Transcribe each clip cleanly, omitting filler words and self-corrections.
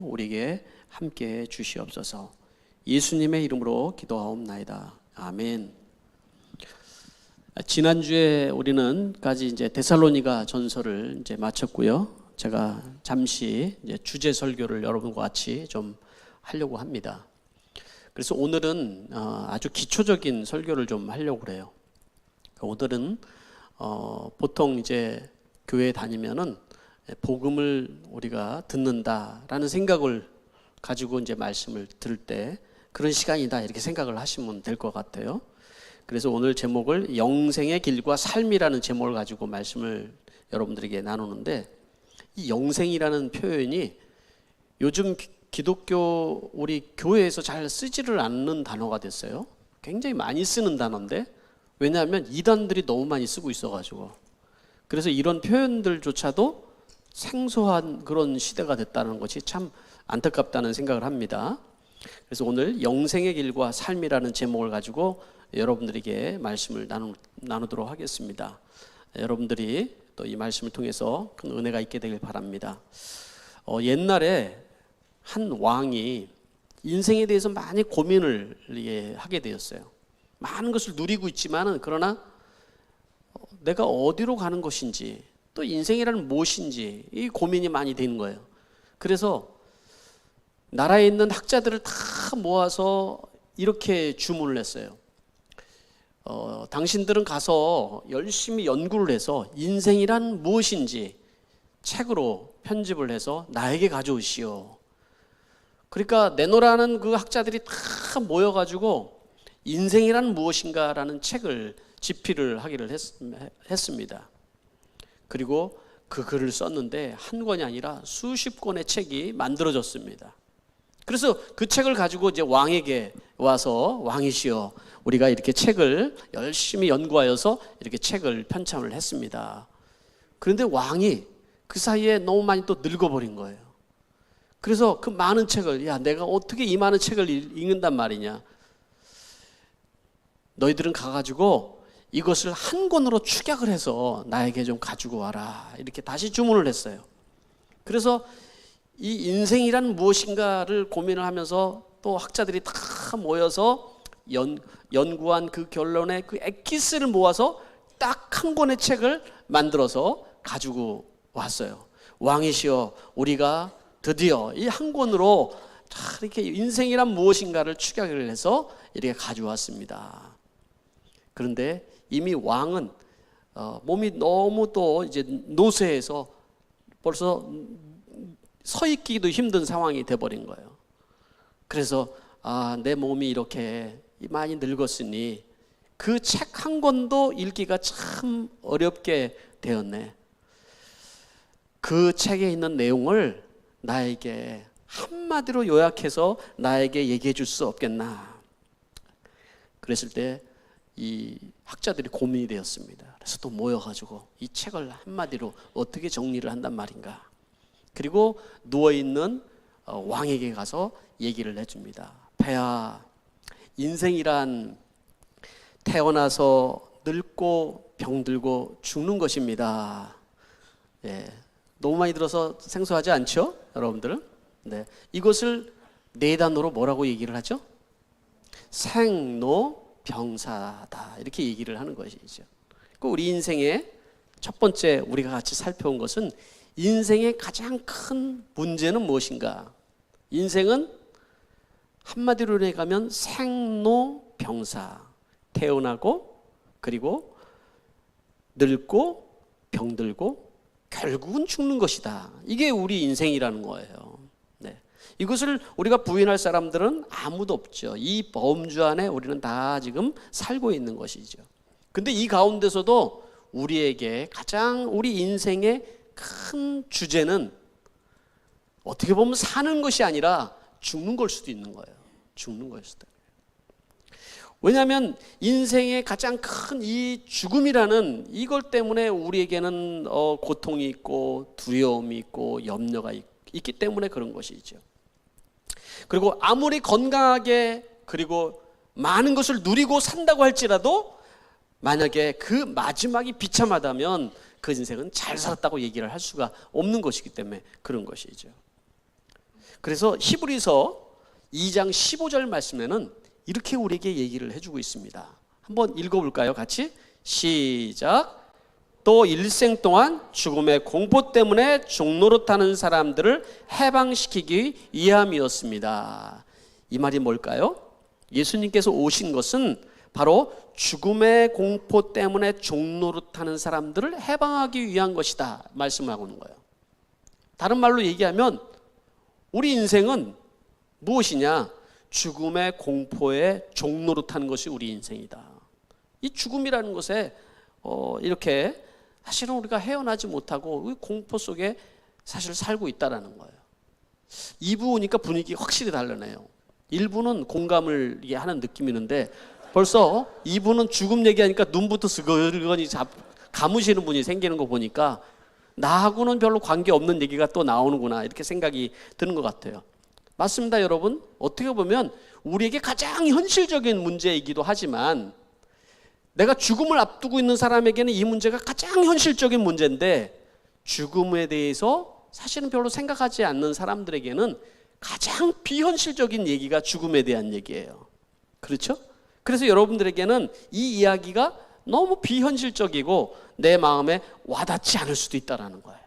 우리에게 함께 주시옵소서. 예수님의 이름으로 기도하옵나이다. 아멘. 지난주에 우리는까지 이제 데살로니가 전서를 이제 마쳤고요. 제가 잠시 이제 주제 설교를 여러분과 같이 좀 하려고 합니다. 그래서 오늘은 아주 기초적인 설교를 좀 하려고 그래요. 오늘은 보통 이제 교회 다니면은 복음을 우리가 듣는다라는 생각을 가지고 이제 말씀을 들을 때 그런 시간이다 이렇게 생각을 하시면 될 것 같아요. 그래서 오늘 제목을 영생의 길과 삶이라는 제목을 가지고 말씀을 여러분들에게 나누는데, 이 영생이라는 표현이 요즘 기독교 우리 교회에서 잘 쓰지를 않는 단어가 됐어요. 굉장히 많이 쓰는 단어인데, 왜냐하면 이단들이 너무 많이 쓰고 있어가지고, 그래서 이런 표현들조차도 생소한 그런 시대가 됐다는 것이 참 안타깝다는 생각을 합니다. 그래서 오늘 영생의 길과 삶이라는 제목을 가지고 여러분들에게 말씀을 나누도록 하겠습니다. 여러분들이 또 이 말씀을 통해서 큰 은혜가 있게 되길 바랍니다. 옛날에 한 왕이 인생에 대해서 많이 고민을 하게 되었어요. 많은 것을 누리고 있지만은 그러나 내가 어디로 가는 것인지, 또 인생이라는 무엇인지 이 고민이 많이 되는 거예요. 그래서 나라에 있는 학자들을 다 모아서 이렇게 주문을 했어요. 당신들은 가서 열심히 연구를 해서 인생이란 무엇인지 책으로 편집을 해서 나에게 가져오시오. 그러니까 내노라는 그 학자들이 다 모여가지고 인생이란 무엇인가라는 책을 집필을 하기를 했습니다. 그리고 그 글을 썼는데 한 권이 아니라 수십 권의 책이 만들어졌습니다. 그래서 그 책을 가지고 이제 왕에게 와서, 왕이시여, 우리가 이렇게 책을 열심히 연구하여서 이렇게 책을 편찬을 했습니다. 그런데 왕이 그 사이에 너무 많이 또 늙어버린 거예요. 그래서 그 많은 책을, 야, 내가 어떻게 이 많은 책을 읽는단 말이냐. 너희들은 가가지고 이것을 한 권으로 축약을 해서 나에게 좀 가지고 와라. 이렇게 다시 주문을 했어요. 그래서 이 인생이란 무엇인가를 고민을 하면서 또 학자들이 다 모여서 연구한 그 결론의 그 엑기스를 모아서 딱 한 권의 책을 만들어서 가지고 왔어요. 왕이시여, 우리가 드디어 이 한 권으로 이렇게 인생이란 무엇인가를 축약을 해서 이렇게 가져왔습니다. 그런데 이미 왕은 몸이 너무 또 이제 노쇠해서 벌써 서 있기도 힘든 상황이 돼버린 거예요. 그래서 내 몸이 이렇게 많이 늙었으니 그 책 한 권도 읽기가 참 어렵게 되었네. 그 책에 있는 내용을 나에게 한마디로 요약해서 나에게 얘기해 줄 수 없겠나. 그랬을 때 이 학자들이 고민이 되었습니다. 그래서 또 모여가지고 이 책을 한마디로 어떻게 정리를 한단 말인가. 그리고 누워있는 왕에게 가서 얘기를 해줍니다. 폐하, 인생이란 태어나서 늙고 병들고 죽는 것입니다. 예, 너무 많이 들어서 생소하지 않죠? 여러분들은? 네, 이것을 네 단어로 뭐라고 얘기를 하죠? 생로병사다, 이렇게 얘기를 하는 것이죠. 우리 인생의 첫 번째 우리가 같이 살펴온 것은, 인생의 가장 큰 문제는 무엇인가? 인생은 한마디로 얘기하면 생로병사, 태어나고 그리고 늙고 병들고 결국은 죽는 것이다. 이게 우리 인생이라는 거예요. 네. 이것을 우리가 부인할 사람들은 아무도 없죠. 이 범주 안에 우리는 다 지금 살고 있는 것이죠. 근데 이 가운데서도 우리에게 가장 우리 인생의 큰 주제는 어떻게 보면 사는 것이 아니라 죽는 걸 수도 있는 거예요. 죽는 걸 수도. 왜냐하면 인생의 가장 큰 이 죽음이라는 이걸 때문에 우리에게는 고통이 있고 두려움이 있고 염려가 있기 때문에 그런 것이죠. 그리고 아무리 건강하게 그리고 많은 것을 누리고 산다고 할지라도 만약에 그 마지막이 비참하다면 그 인생은 잘 살았다고 얘기를 할 수가 없는 것이기 때문에 그런 것이죠. 그래서 히브리서 2장 15절 말씀에는 이렇게 우리에게 얘기를 해주고 있습니다. 한번 읽어볼까요? 같이 시작. 또 일생 동안 죽음의 공포 때문에 종노릇하는 사람들을 해방시키기 위함이었습니다. 이 말이 뭘까요? 예수님께서 오신 것은 바로 죽음의 공포 때문에 종노릇하는 사람들을 해방하기 위한 것이다 말씀하고 있는 거예요. 다른 말로 얘기하면 우리 인생은 무엇이냐? 죽음의 공포에 종노릇하는 것이 우리 인생이다. 이 죽음이라는 것에 이렇게 사실은 우리가 헤어나지 못하고 공포 속에 사실 살고 있다라는 거예요. 2부 오니까 분위기 확실히 다르네요. 1부는 공감을 하는 느낌이 있는데 벌써 2부는 죽음 얘기하니까 눈부터 스글거니 감으시는 분이 생기는 거 보니까 나하고는 별로 관계없는 얘기가 또 나오는구나 이렇게 생각이 드는 것 같아요. 맞습니다, 여러분. 어떻게 보면 우리에게 가장 현실적인 문제이기도 하지만 내가 죽음을 앞두고 있는 사람에게는 이 문제가 가장 현실적인 문제인데 죽음에 대해서 사실은 별로 생각하지 않는 사람들에게는 가장 비현실적인 얘기가 죽음에 대한 얘기예요. 그렇죠? 그래서 여러분들에게는 이 이야기가 너무 비현실적이고 내 마음에 와닿지 않을 수도 있다는 거예요.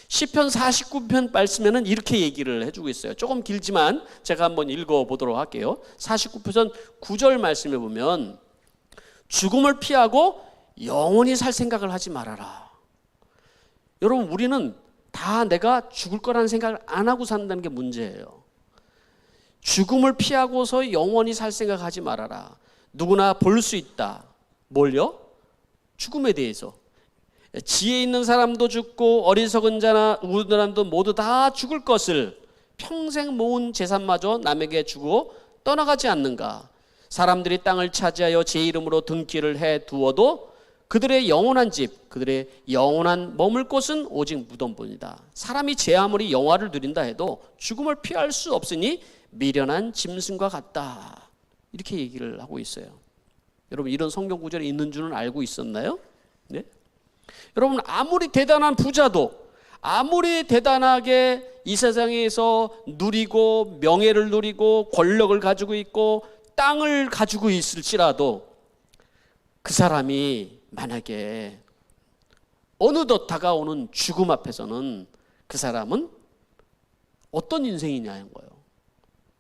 시편 49편 말씀에는 이렇게 얘기를 해주고 있어요. 조금 길지만 제가 한번 읽어보도록 할게요. 49편 9절 말씀에 보면 죽음을 피하고 영원히 살 생각을 하지 말아라. 여러분, 우리는 다 내가 죽을 거라는 생각을 안 하고 산다는 게 문제예요. 죽음을 피하고서 영원히 살 생각하지 말아라. 누구나 볼 수 있다. 뭘요? 죽음에 대해서. 지혜 있는 사람도 죽고 어리석은 자나 우는 사람도 모두 다 죽을 것을 평생 모은 재산마저 남에게 주고 떠나가지 않는가. 사람들이 땅을 차지하여 제 이름으로 등기를 해 두어도 그들의 영원한 집, 그들의 영원한 머물 곳은 오직 무덤뿐이다. 사람이 제 아무리 영화를 누린다 해도 죽음을 피할 수 없으니 미련한 짐승과 같다. 이렇게 얘기를 하고 있어요. 여러분, 이런 성경 구절이 있는 줄은 알고 있었나요? 네? 여러분, 아무리 대단한 부자도 아무리 대단하게 이 세상에서 누리고 명예를 누리고 권력을 가지고 있고 땅을 가지고 있을지라도 그 사람이 만약에 어느덧 다가오는 죽음 앞에서는 그 사람은 어떤 인생이냐는 거예요.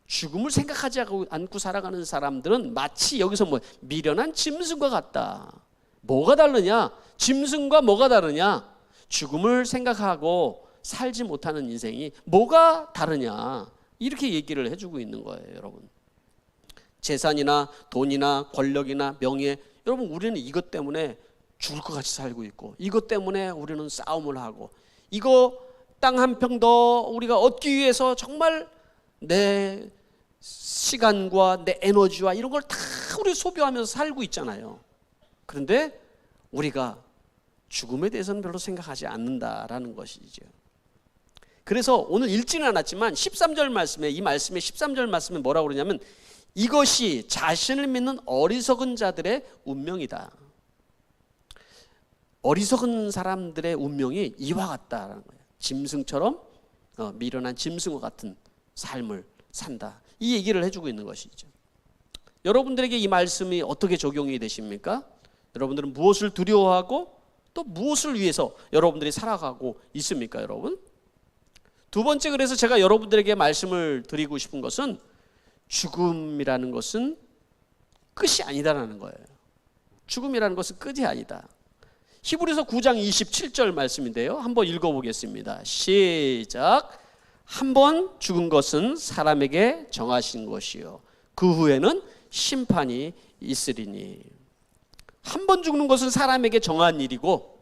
죽음을 생각하지 않고 살아가는 사람들은 마치 여기서 미련한 짐승과 같다. 뭐가 다르냐? 짐승과 뭐가 다르냐? 죽음을 생각하고 살지 못하는 인생이 뭐가 다르냐? 이렇게 얘기를 해주고 있는 거예요, 여러분. 재산이나 돈이나 권력이나 명예, 여러분, 우리는 이것 때문에 죽을 것 같이 살고 있고 이것 때문에 우리는 싸움을 하고 이거 땅 한 평 더 우리가 얻기 위해서 정말 내 시간과 내 에너지와 이런 걸 다 우리 소비하면서 살고 있잖아요. 그런데 우리가 죽음에 대해서는 별로 생각하지 않는다라는 것이죠. 그래서 오늘 읽지는 않았지만 13절 말씀에, 이 말씀에 13절 말씀에 뭐라고 그러냐면 이것이 자신을 믿는 어리석은 자들의 운명이다. 어리석은 사람들의 운명이 이와 같다라는 거예요. 짐승처럼 미련한 짐승과 같은 삶을 산다. 이 얘기를 해주고 있는 것이죠. 여러분들에게 이 말씀이 어떻게 적용이 되십니까? 여러분들은 무엇을 두려워하고 또 무엇을 위해서 여러분들이 살아가고 있습니까, 여러분? 두 번째, 그래서 제가 여러분들에게 말씀을 드리고 싶은 것은 죽음이라는 것은 끝이 아니다라는 거예요. 죽음이라는 것은 끝이 아니다. 히브리서 9장 27절 말씀인데요. 한번 읽어보겠습니다. 시작. 한 번 죽은 것은 사람에게 정하신 것이요 그 후에는 심판이 있으리니. 한 번 죽는 것은 사람에게 정한 일이고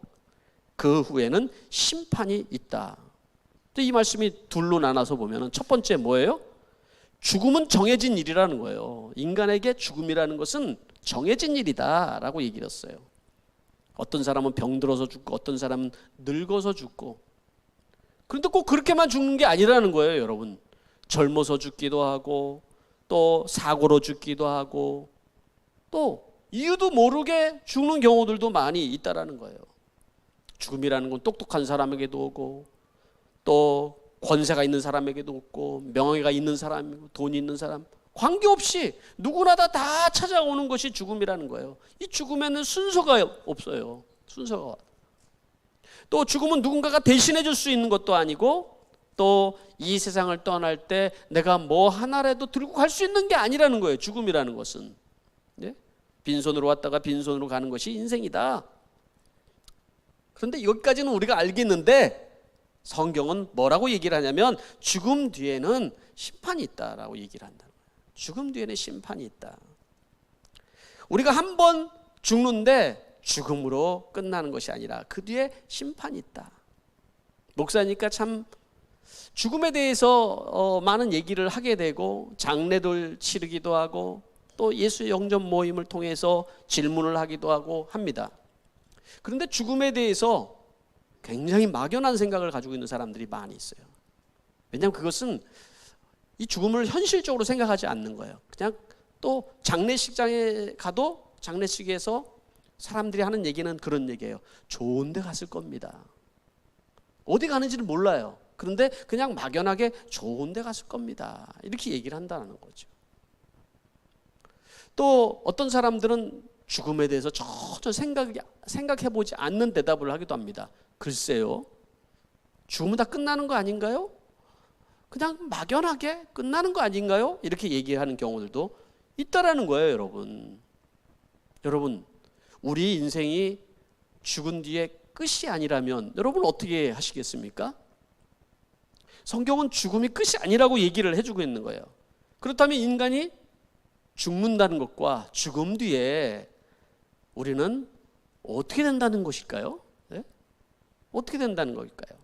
그 후에는 심판이 있다. 이 말씀이 둘로 나눠서 보면 첫 번째 뭐예요? 죽음은 정해진 일이라는 거예요. 인간에게 죽음이라는 것은 정해진 일이다 라고 얘기를 했어요. 어떤 사람은 병들어서 죽고 어떤 사람은 늙어서 죽고, 그런데 꼭 그렇게만 죽는 게 아니라는 거예요, 여러분. 젊어서 죽기도 하고 또 사고로 죽기도 하고 또 이유도 모르게 죽는 경우들도 많이 있다라는 거예요. 죽음이라는 건 똑똑한 사람에게도 오고 또 권세가 있는 사람에게도 없고 명예가 있는 사람, 돈이 있는 사람 관계없이 누구나 다 찾아오는 것이 죽음이라는 거예요. 이 죽음에는 순서가 없어요. 순서가. 또 죽음은 누군가가 대신해 줄 수 있는 것도 아니고 또 이 세상을 떠날 때 내가 뭐 하나라도 들고 갈 수 있는 게 아니라는 거예요. 죽음이라는 것은. 네? 빈손으로 왔다가 빈손으로 가는 것이 인생이다. 그런데 여기까지는 우리가 알겠는데 성경은 뭐라고 얘기를 하냐면 죽음 뒤에는 심판이 있다라고 얘기를 한다. 죽음 뒤에는 심판이 있다. 우리가 한 번 죽는데 죽음으로 끝나는 것이 아니라 그 뒤에 심판이 있다. 목사니까 참 죽음에 대해서 많은 얘기를 하게 되고 장례들 치르기도 하고 또 예수 영접 모임을 통해서 질문을 하기도 하고 합니다. 그런데 죽음에 대해서 굉장히 막연한 생각을 가지고 있는 사람들이 많이 있어요. 왜냐하면 그것은 이 죽음을 현실적으로 생각하지 않는 거예요. 그냥 또 장례식장에 가도 장례식에서 사람들이 하는 얘기는 그런 얘기예요. 좋은 데 갔을 겁니다. 어디 가는지는 몰라요. 그런데 그냥 막연하게 좋은 데 갔을 겁니다. 이렇게 얘기를 한다는 거죠. 또 어떤 사람들은 죽음에 대해서 전혀 생각해보지 않는 대답을 하기도 합니다. 글쎄요, 죽으면 다 끝나는 거 아닌가요? 그냥 막연하게 끝나는 거 아닌가요? 이렇게 얘기하는 경우들도 있다라는 거예요, 여러분. 여러분, 우리 인생이 죽은 뒤에 끝이 아니라면 여러분 어떻게 하시겠습니까? 성경은 죽음이 끝이 아니라고 얘기를 해주고 있는 거예요. 그렇다면 인간이 죽는다는 것과 죽음 뒤에 우리는 어떻게 된다는 것일까요? 네? 어떻게 된다는 것일까요?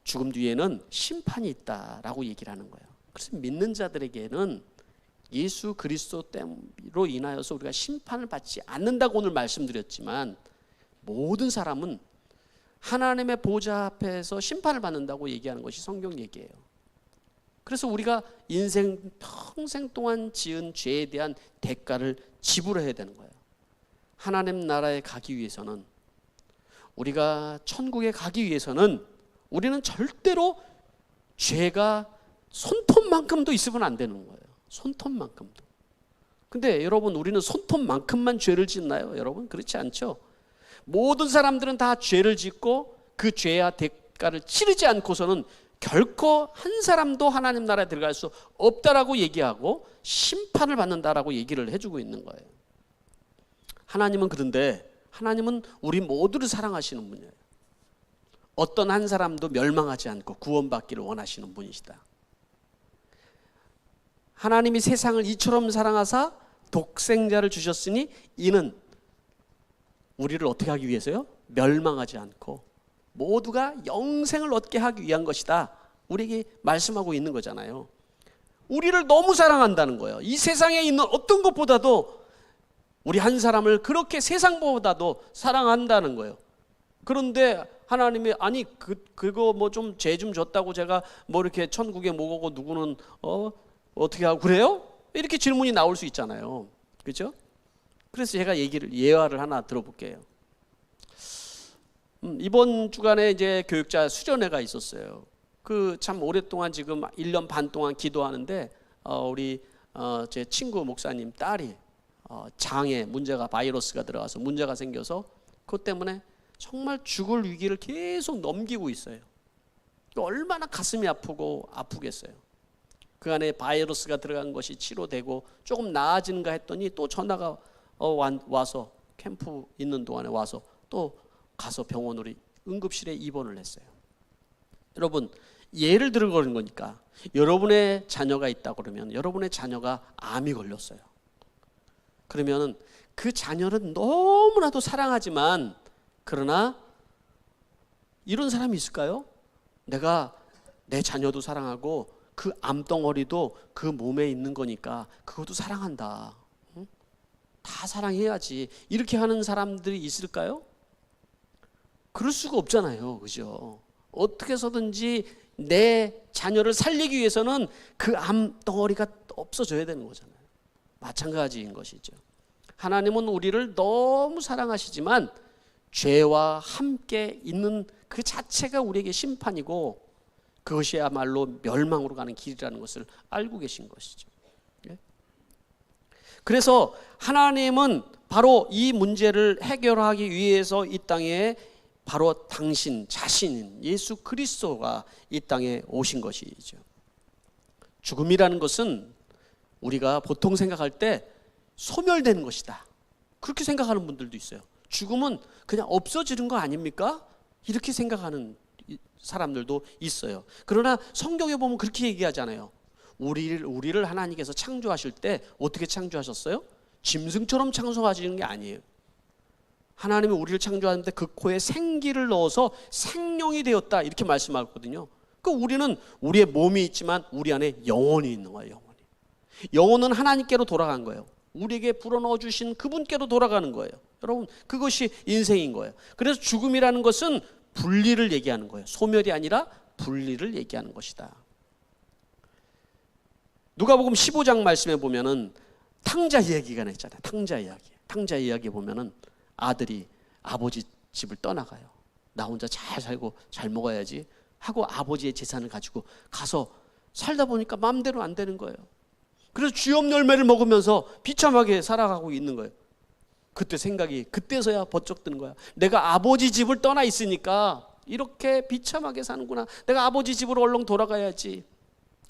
죽음 뒤에는 심판이 있다라고 얘기를 하는 거예요. 그래서 믿는 자들에게는 예수 그리스도로 인하여서 우리가 심판을 받지 않는다고 오늘 말씀드렸지만 모든 사람은 하나님의 보좌 앞에서 심판을 받는다고 얘기하는 것이 성경 얘기예요. 그래서 우리가 인생 평생 동안 지은 죄에 대한 대가를 지불해야 되는 거예요. 하나님 나라에 가기 위해서는, 우리가 천국에 가기 위해서는 우리는 절대로 죄가 손톱만큼도 있으면 안 되는 거예요. 손톱만큼도. 근데 여러분, 우리는 손톱만큼만 죄를 짓나요? 여러분, 그렇지 않죠? 모든 사람들은 다 죄를 짓고 그 죄와 대가를 치르지 않고서는 결코 한 사람도 하나님 나라에 들어갈 수 없다라고 얘기하고 심판을 받는다라고 얘기를 해주고 있는 거예요. 하나님은 그런데 하나님은 우리 모두를 사랑하시는 분이에요. 어떤 한 사람도 멸망하지 않고 구원받기를 원하시는 분이시다. 하나님이 세상을 이처럼 사랑하사 독생자를 주셨으니 이는 우리를 어떻게 하기 위해서요? 멸망하지 않고 모두가 영생을 얻게 하기 위한 것이다. 우리에게 말씀하고 있는 거잖아요. 우리를 너무 사랑한다는 거예요. 이 세상에 있는 어떤 것보다도 우리 한 사람을 그렇게 세상보다도 사랑한다는 거예요. 그런데 하나님이 아니 그거 뭐 좀 죄 좀 줬다고 제가 뭐 이렇게 천국에 못 오고 누구는 어떻게 하고 그래요? 이렇게 질문이 나올 수 있잖아요. 그렇죠? 그래서 제가 예화를 하나 들어볼게요. 이번 주간에 이제 교육자 수련회가 있었어요. 그 참 오랫동안 지금 1년 반 동안 기도하는데 우리 제 친구 목사님 딸이 장에 문제가 바이러스가 들어가서 문제가 생겨서 그것 때문에 정말 죽을 위기를 계속 넘기고 있어요. 얼마나 가슴이 아프고 아프겠어요. 그 안에 바이러스가 들어간 것이 치료되고 조금 나아지는가 했더니 또 전화가 와서 캠프 있는 동안에 와서 또 가서 병원으로 응급실에 입원을 했어요. 여러분, 예를 들어 그런 거니까 여러분의 자녀가 있다 그러면 여러분의 자녀가 암이 걸렸어요. 그러면 그 자녀는 너무나도 사랑하지만 그러나 이런 사람이 있을까요? 내가 내 자녀도 사랑하고 그 암덩어리도 그 몸에 있는 거니까 그것도 사랑한다. 응? 다 사랑해야지. 이렇게 하는 사람들이 있을까요? 그럴 수가 없잖아요. 그죠? 어떻게 해서든지 내 자녀를 살리기 위해서는 그 암덩어리가 없어져야 되는 거잖아요. 마찬가지인 것이죠. 하나님은 우리를 너무 사랑하시지만 죄와 함께 있는 그 자체가 우리에게 심판이고 그것이야말로 멸망으로 가는 길이라는 것을 알고 계신 것이죠. 그래서 하나님은 바로 이 문제를 해결하기 위해서 이 땅에 바로 당신 자신인 예수 그리스도가 이 땅에 오신 것이죠. 죽음이라는 것은 우리가 보통 생각할 때 소멸되는 것이다, 그렇게 생각하는 분들도 있어요. 죽음은 그냥 없어지는 거 아닙니까? 이렇게 생각하는 사람들도 있어요. 그러나 성경에 보면 그렇게 얘기하잖아요. 우리를 하나님께서 창조하실 때 어떻게 창조하셨어요? 짐승처럼 창조하시는 게 아니에요. 하나님이 우리를 창조하는데 그 코에 생기를 넣어서 생명이 되었다, 이렇게 말씀하거든요. 그 우리는 우리의 몸이 있지만 우리 안에 영혼이 있는 거예요. 영혼은 하나님께로 돌아간 거예요. 우리에게 불어넣어 주신 그분께로 돌아가는 거예요. 여러분, 그것이 인생인 거예요. 그래서 죽음이라는 것은 분리를 얘기하는 거예요. 소멸이 아니라 분리를 얘기하는 것이다. 누가복음 15장 말씀에 보면은 탕자 이야기가 나있잖아요. 탕자 이야기 보면은 아들이 아버지 집을 떠나가요. 나 혼자 잘 살고 잘 먹어야지 하고 아버지의 재산을 가지고 가서 살다 보니까 마음대로 안 되는 거예요. 그래서 쥐업 열매를 먹으면서 비참하게 살아가고 있는 거예요. 그때 생각이 그때서야 번쩍 드는 거야. 내가 아버지 집을 떠나 있으니까 이렇게 비참하게 사는구나. 내가 아버지 집으로 얼른 돌아가야지.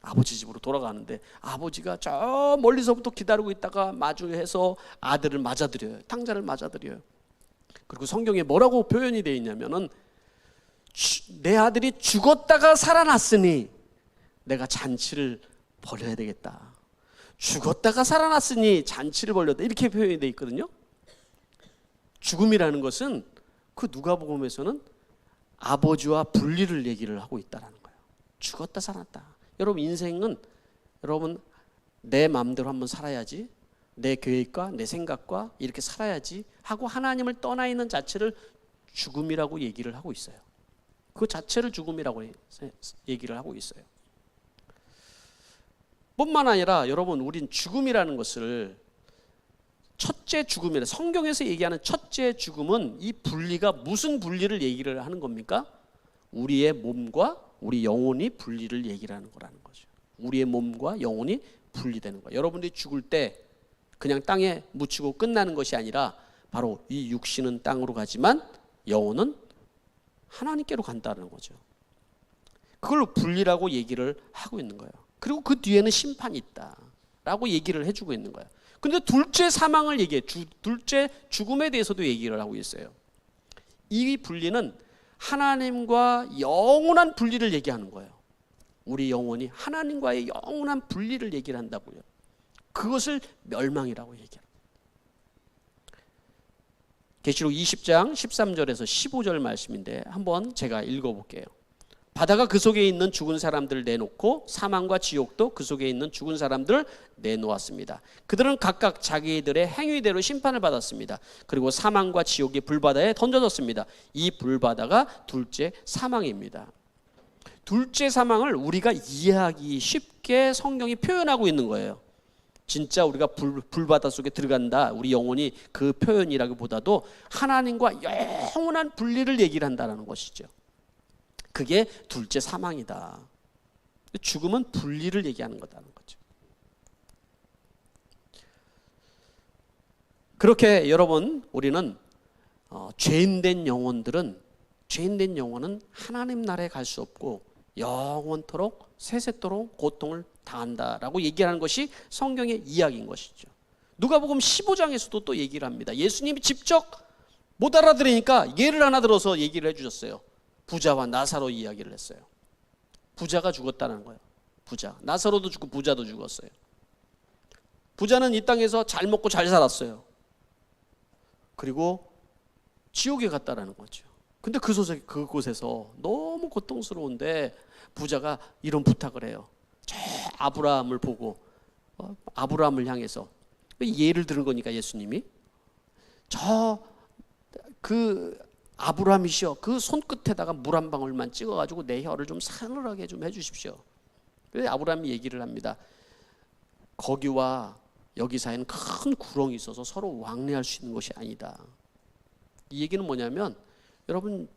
아버지 집으로 돌아가는데 아버지가 저 멀리서부터 기다리고 있다가 마주해서 아들을 맞아들여요. 탕자를 맞아들여요. 그리고 성경에 뭐라고 표현이 되어 있냐면은 내 아들이 죽었다가 살아났으니 내가 잔치를 벌여야 되겠다. 죽었다가 살아났으니 잔치를 벌였다, 이렇게 표현이 되어 있거든요. 죽음이라는 것은 그 누가복음에서는 아버지와 분리를 얘기를 하고 있다는 거예요. 죽었다 살았다. 여러분, 인생은 여러분 내 마음대로 한번 살아야지, 내 계획과 내 생각과 이렇게 살아야지 하고 하나님을 떠나 있는 자체를 죽음이라고 얘기를 하고 있어요. 그 자체를 죽음이라고 얘기를 하고 있어요. 뿐만 아니라 여러분, 우린 죽음이라는 것을 첫째 죽음이라, 성경에서 얘기하는 첫째 죽음은 이 분리가 무슨 분리를 얘기를 하는 겁니까? 우리의 몸과 우리 영혼이 분리를 얘기를 하는 거라는 거죠. 우리의 몸과 영혼이 분리되는 거예요. 여러분들이 죽을 때 그냥 땅에 묻히고 끝나는 것이 아니라 바로 이 육신은 땅으로 가지만 영혼은 하나님께로 간다는 거죠. 그걸 분리라고 얘기를 하고 있는 거예요. 그리고 그 뒤에는 심판이 있다라고 얘기를 해주고 있는 거예요. 근데 둘째 사망을 얘기해, 둘째 죽음에 대해서도 얘기를 하고 있어요. 이 분리는 하나님과 영원한 분리를 얘기하는 거예요. 우리 영혼이 하나님과의 영원한 분리를 얘기를 한다고요. 그것을 멸망이라고 얘기합니다. 계시록 20장 13절에서 15절 말씀인데 한번 제가 읽어볼게요. 바다가 그 속에 있는 죽은 사람들을 내놓고 사망과 지옥도 그 속에 있는 죽은 사람들을 내놓았습니다. 그들은 각각 자기들의 행위대로 심판을 받았습니다. 그리고 사망과 지옥이 불바다에 던져졌습니다. 이 불바다가 둘째 사망입니다. 둘째 사망을 우리가 이해하기 쉽게 성경이 표현하고 있는 거예요. 진짜 우리가 불바다 속에 들어간다, 우리 영혼이 그 표현이라기보다도 하나님과 영원한 분리를 얘기를 한다는 것이죠. 그게 둘째 사망이다. 죽음은 분리를 얘기하는 거다는 거죠. 그렇게 여러분, 우리는 죄인된 영혼은 하나님 나라에 갈 수 없고 영원토록 세세토록 고통을 당한다라고 얘기하는 것이 성경의 이야기인 것이죠. 누가복음 15장에서도 또 얘기를 합니다. 예수님이 직접 못 알아들으니까 예를 하나 들어서 얘기를 해주셨어요. 부자와 나사로 이야기를 했어요. 부자가 죽었다는 거예요. 부자, 나사로도 죽고 부자도 죽었어요. 부자는 이 땅에서 잘 먹고 잘 살았어요. 그리고 지옥에 갔다라는 거죠. 근데 그곳에서 너무 고통스러운데 부자가 이런 부탁을 해요. 저 아브라함을 보고 아브라함을 향해서, 예를 들은 거니까 예수님이 아브라함이시여, 그 손끝에다가 물 한 방울만 찍어가지고 내 혀를 좀 사늘하게 좀 해주십시오. 그래서 아브라함이 얘기를 합니다. 거기와 여기 사이에는 큰 구렁이 있어서 서로 왕래할 수 있는 것이 아니다. 이 얘기는 뭐냐면, 여러분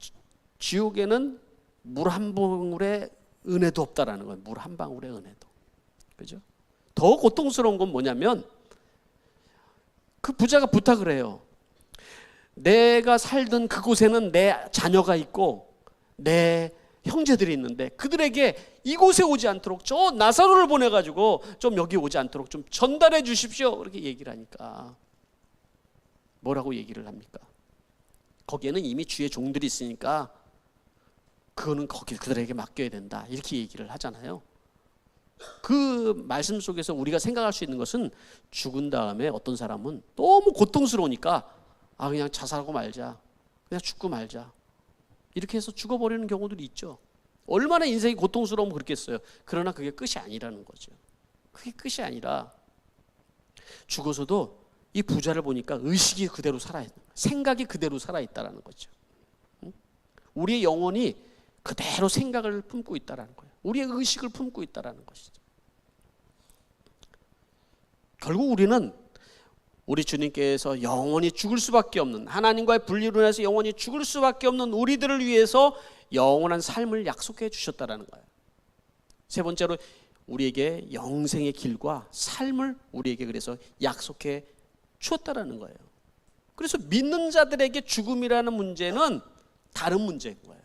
지옥에는 물 한 방울의 은혜도 없다라는 거예요. 물 한 방울의 은혜도. 그죠? 더 고통스러운 건 뭐냐면 그 부자가 부탁을 해요. 내가 살던 그곳에는 내 자녀가 있고 내 형제들이 있는데 그들에게 이곳에 오지 않도록 저 나사로를 보내가지고 좀 여기 오지 않도록 좀 전달해 주십시오. 그렇게 얘기를 하니까 뭐라고 얘기를 합니까? 거기에는 이미 주의 종들이 있으니까 그거는 거기 그들에게 맡겨야 된다. 이렇게 얘기를 하잖아요. 그 말씀 속에서 우리가 생각할 수 있는 것은 죽은 다음에 어떤 사람은 너무 고통스러우니까 그냥 자살하고 말자. 그냥 죽고 말자. 이렇게 해서 죽어버리는 경우들이 있죠. 얼마나 인생이 고통스러우면 그렇겠어요. 그러나 그게 끝이 아니라는 거죠. 그게 끝이 아니라 죽어서도 이 부자를 보니까 의식이 그대로 살아있는 거예요. 생각이 그대로 살아있다는 거죠. 우리의 영혼이 그대로 생각을 품고 있다는 거예요. 우리의 의식을 품고 있다는 것이죠. 결국 우리는 우리 주님께서 영원히 죽을 수밖에 없는, 하나님과의 분리로 인해서 영원히 죽을 수밖에 없는 우리들을 위해서 영원한 삶을 약속해 주셨다는 거예요. 세 번째로 우리에게 영생의 길과 삶을 우리에게 그래서 약속해 주었다는 거예요. 그래서 믿는 자들에게 죽음이라는 문제는 다른 문제인 거예요.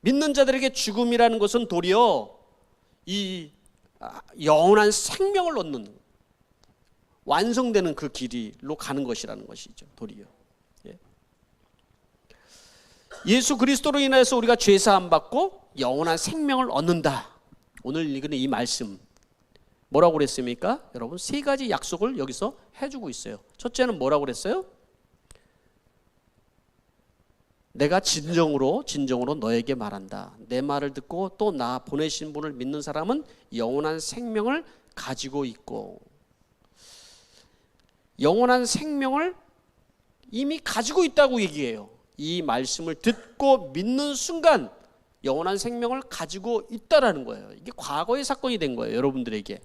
믿는 자들에게 죽음이라는 것은 도리어 이 영원한 생명을 얻는, 완성되는 그 길로 가는 것이라는 것이죠. 도리어. 예수 그리스도로 인해서 우리가 죄 사함 받고 영원한 생명을 얻는다. 오늘 읽은 이 말씀 뭐라고 그랬습니까? 여러분, 세 가지 약속을 여기서 해주고 있어요. 첫째는 뭐라고 그랬어요? 내가 진정으로 너에게 말한다. 내 말을 듣고 또 나 보내신 분을 믿는 사람은 영원한 생명을 가지고 있고, 영원한 생명을 이미 가지고 있다고 얘기해요. 이 말씀을 듣고 믿는 순간 영원한 생명을 가지고 있다라는 거예요. 이게 과거의 사건이 된 거예요. 여러분들에게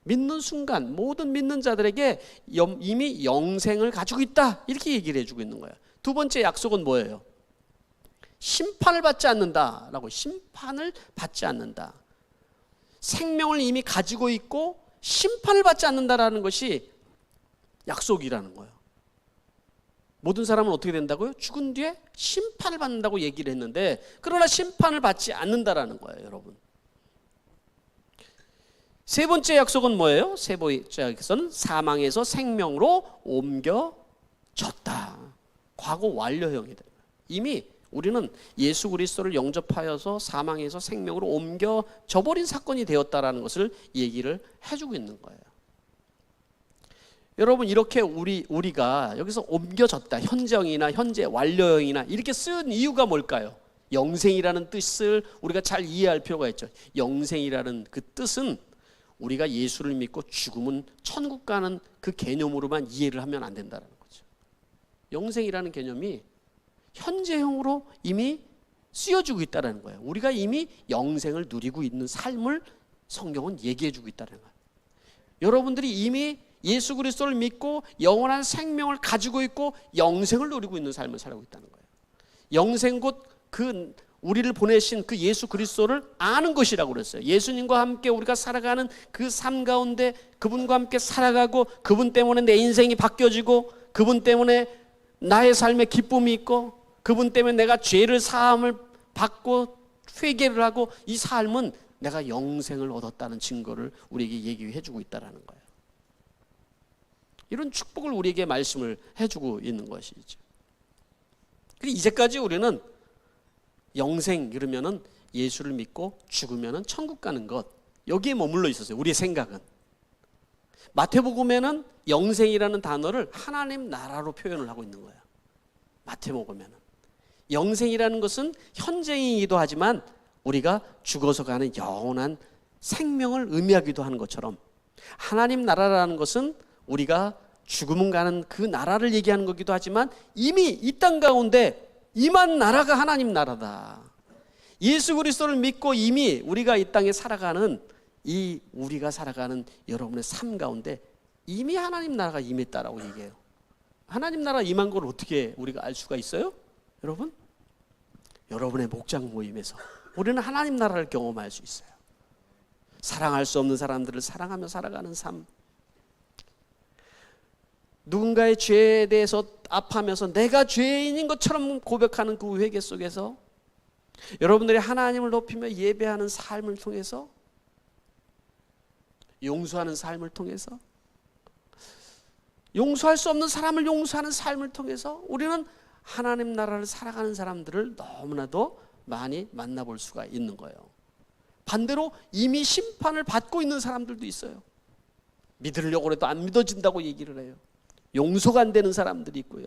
믿는 순간 모든 믿는 자들에게 이미 영생을 가지고 있다, 이렇게 얘기를 해주고 있는 거예요. 두 번째 약속은 뭐예요? 심판을 받지 않는다라고. 심판을 받지 않는다. 생명을 이미 가지고 있고 심판을 받지 않는다라는 것이 약속이라는 거예요. 모든 사람은 어떻게 된다고요? 죽은 뒤에 심판을 받는다고 얘기를 했는데, 그러나 심판을 받지 않는다라는 거예요, 여러분. 세 번째 약속은 뭐예요? 세 번째 약속은 사망에서 생명으로 옮겨졌다. 과거 완료형이 돼요. 이미 우리는 예수 그리스도를 영접하여서 사망에서 생명으로 옮겨져 버린 사건이 되었다라는 것을 얘기를 해주고 있는 거예요. 여러분, 이렇게 우리가 여기서 옮겨졌다, 현재형이나 현재 완료형이나 이렇게 쓴 이유가 뭘까요? 영생이라는 뜻을 우리가 잘 이해할 필요가 있죠. 영생이라는 그 뜻은 우리가 예수를 믿고 죽으면 천국 가는 그 개념으로만 이해를 하면 안 된다는 거죠. 영생이라는 개념이 현재형으로 이미 쓰여지고 있다는 거예요. 우리가 이미 영생을 누리고 있는 삶을 성경은 얘기해주고 있다는 거예요. 여러분들이 이미 예수 그리스도를 믿고 영원한 생명을 가지고 있고 영생을 누리고 있는 삶을 살고 있다는 거예요. 영생 곧 그 우리를 보내신 그 예수 그리스도를 아는 것이라고 그랬어요. 예수님과 함께 우리가 살아가는 그 삶 가운데 그분과 함께 살아가고, 그분 때문에 내 인생이 바뀌어지고, 그분 때문에 나의 삶에 기쁨이 있고, 그분 때문에 내가 죄를 사함을 받고 회개를 하고, 이 삶은 내가 영생을 얻었다는 증거를 우리에게 얘기해 주고 있다는 거예요. 이런 축복을 우리에게 말씀을 해주고 있는 것이죠. 이제까지 우리는 영생 이러면은 예수를 믿고 죽으면은 천국 가는 것, 여기에 머물러 있었어요. 우리의 생각은. 마태복음에는 영생이라는 단어를 하나님 나라로 표현을 하고 있는 거예요. 마태복음에는 영생이라는 것은 현재이기도 하지만 우리가 죽어서 가는 영원한 생명을 의미하기도 하는 것처럼, 하나님 나라라는 것은 우리가 죽음은 가는 그 나라를 얘기하는 거기도 하지만 이미 이 땅 가운데 임한 나라가 하나님 나라다. 예수 그리스도를 믿고 이미 우리가 이 땅에 살아가는 우리가 살아가는 여러분의 삶 가운데 이미 하나님 나라가 임했다라고 얘기해요. 하나님 나라 임한 걸 어떻게 우리가 알 수가 있어요? 여러분, 여러분의 목장 모임에서 우리는 하나님 나라를 경험할 수 있어요. 사랑할 수 없는 사람들을 사랑하며 살아가는 삶, 누군가의 죄에 대해서 아파하면서 내가 죄인인 것처럼 고백하는 그 회개 속에서 여러분들이 하나님을 높이며 예배하는 삶을 통해서, 용서하는 삶을 통해서, 용서할 수 없는 사람을 용서하는 삶을 통해서 우리는 하나님 나라를 살아가는 사람들을 너무나도 많이 만나볼 수가 있는 거예요. 반대로 이미 심판을 받고 있는 사람들도 있어요. 믿으려고 해도 안 믿어진다고 얘기를 해요. 용서가 안 되는 사람들이 있고요.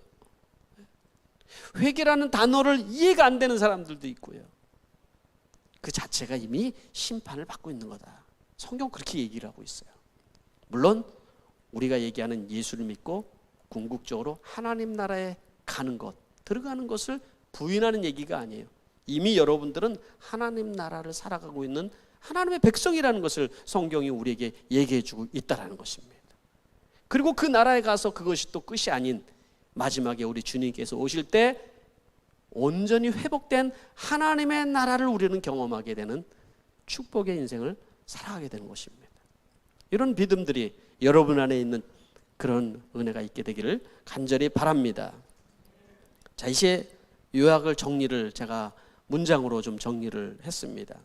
회개라는 단어를 이해가 안 되는 사람들도 있고요. 그 자체가 이미 심판을 받고 있는 거다. 성경 그렇게 얘기를 하고 있어요. 물론 우리가 얘기하는 예수를 믿고 궁극적으로 하나님 나라에 가는 것, 들어가는 것을 부인하는 얘기가 아니에요. 이미 여러분들은 하나님 나라를 살아가고 있는 하나님의 백성이라는 것을 성경이 우리에게 얘기해 주고 있다는 것입니다. 그리고 그 나라에 가서 그것이 또 끝이 아닌 마지막에 우리 주님께서 오실 때 온전히 회복된 하나님의 나라를 우리는 경험하게 되는 축복의 인생을 살아가게 되는 것입니다. 이런 믿음들이 여러분 안에 있는 그런 은혜가 있게 되기를 간절히 바랍니다. 자, 이제 요약을 정리를 제가 문장으로 좀 정리를 했습니다.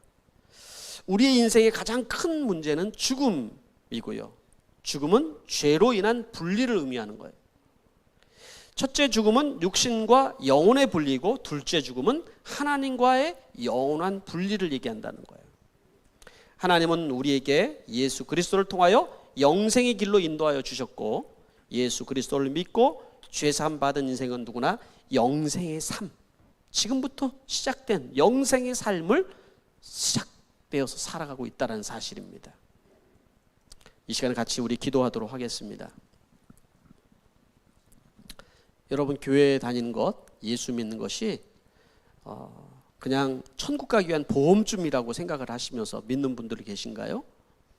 우리의 인생의 가장 큰 문제는 죽음이고요. 죽음은 죄로 인한 분리를 의미하는 거예요. 첫째 죽음은 육신과 영혼의 분리고, 둘째 죽음은 하나님과의 영원한 분리를 얘기한다는 거예요. 하나님은 우리에게 예수 그리스도를 통하여 영생의 길로 인도하여 주셨고, 예수 그리스도를 믿고 죄사함 받은 인생은 누구나 영생의 삶, 지금부터 시작된 영생의 삶을 시작되어서 살아가고 있다는 사실입니다. 이 시간에 같이 우리 기도하도록 하겠습니다. 여러분, 교회에 다니는 것, 예수 믿는 것이 그냥 천국 가기 위한 보험쯤이라고 생각을 하시면서 믿는 분들이 계신가요?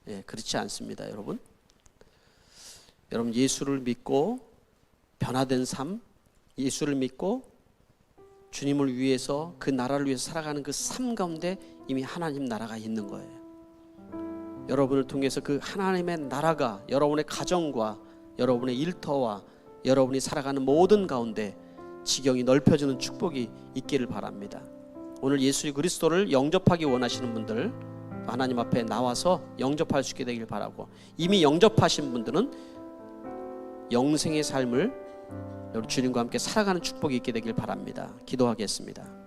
예, 그렇지 않습니다. 여러분 예수를 믿고 변화된 삶, 예수를 믿고 주님을 위해서, 그 나라를 위해서 살아가는 그 삶 가운데 이미 하나님 나라가 있는 거예요. 여러분을 통해서 그 하나님의 나라가 여러분의 가정과 여러분의 일터와 여러분이 살아가는 모든 가운데 지경이 넓혀지는 축복이 있기를 바랍니다. 오늘 예수 그리스도를 영접하기 원하시는 분들, 하나님 앞에 나와서 영접할 수 있게 되길 바라고, 이미 영접하신 분들은 영생의 삶을 주님과 함께 살아가는 축복이 있게 되길 바랍니다. 기도하겠습니다.